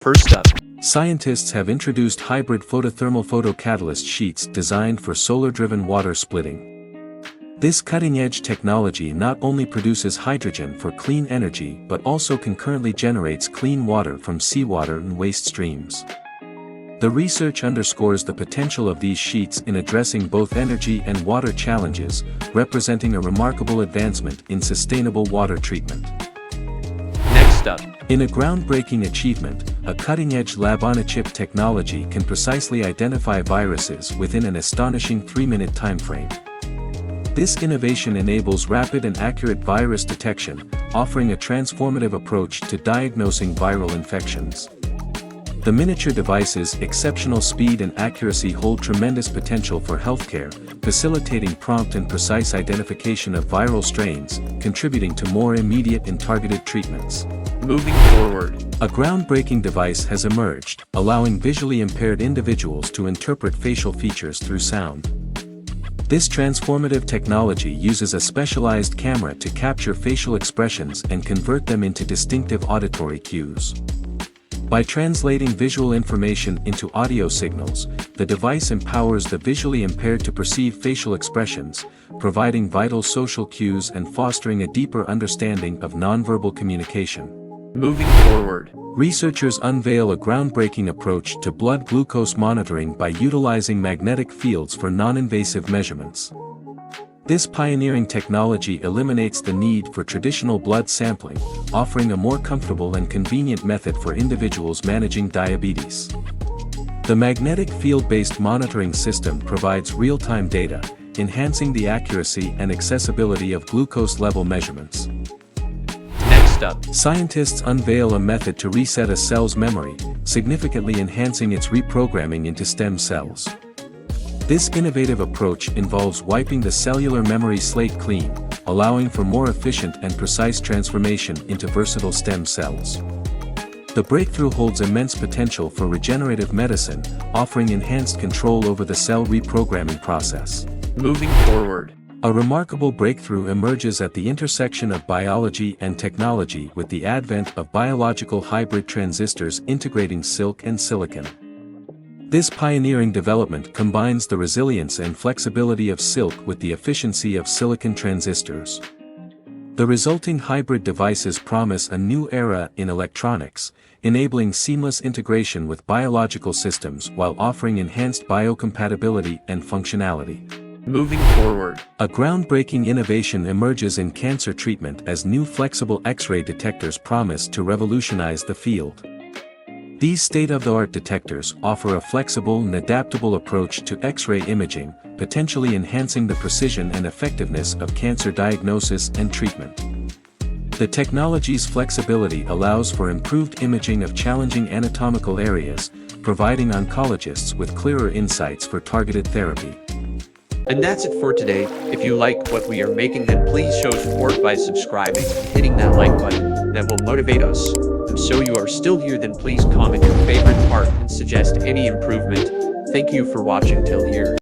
First up, scientists have introduced hybrid photothermal-photocatalyst sheets designed for solar-driven water splitting. This cutting-edge technology not only produces hydrogen for clean energy but also concurrently generates clean water from seawater and waste streams. The research underscores the potential of these sheets in addressing both energy and water challenges, representing a remarkable advancement in sustainable water treatment. next up, In a groundbreaking achievement, a cutting-edge lab-on-a-chip technology can precisely identify viruses within an astonishing 3-minute timeframe. This innovation enables rapid and accurate virus detection, offering a transformative approach to diagnosing viral infections. The miniature device's exceptional speed and accuracy hold tremendous potential for healthcare, facilitating prompt and precise identification of viral strains, contributing to more immediate and targeted treatments. moving forward, A groundbreaking device has emerged, allowing visually impaired individuals to interpret facial features through sound. This transformative technology uses a specialized camera to capture facial expressions and convert them into distinctive auditory cues. By translating visual information into audio signals, the device empowers the visually impaired to perceive facial expressions, providing vital social cues and fostering a deeper understanding of nonverbal communication. moving forward, Researchers unveil a groundbreaking approach to blood glucose monitoring by utilizing magnetic fields for non-invasive measurements. This pioneering technology eliminates the need for traditional blood sampling, offering a more comfortable and convenient method for individuals managing diabetes. The magnetic field-based monitoring system provides real-time data, enhancing the accuracy and accessibility of glucose level measurements. next up, Scientists unveil a method to reset a cell's memory, significantly enhancing its reprogramming into stem cells. This innovative approach involves wiping the cellular memory slate clean, allowing for more efficient and precise transformation into versatile stem cells. The breakthrough holds immense potential for regenerative medicine, offering enhanced control over the cell reprogramming process. moving forward, A remarkable breakthrough emerges at the intersection of biology and technology with the advent of biological hybrid transistors integrating silk and silicon. This pioneering development combines the resilience and flexibility of silk with the efficiency of silicon transistors. The resulting hybrid devices promise a new era in electronics, enabling seamless integration with biological systems while offering enhanced biocompatibility and functionality. moving forward, A groundbreaking innovation emerges in cancer treatment as new flexible X-ray detectors promise to revolutionize the field. These state-of-the-art detectors offer a flexible and adaptable approach to X-ray imaging, potentially enhancing the precision and effectiveness of cancer diagnosis and treatment. The technology's flexibility allows for improved imaging of challenging anatomical areas, providing oncologists with clearer insights for targeted therapy. And that's it for today. If you like what we are making, then please show support by subscribing and hitting that like button. That will motivate us. And so you are still here, then please comment your favorite part and suggest any improvement. Thank you for watching till here.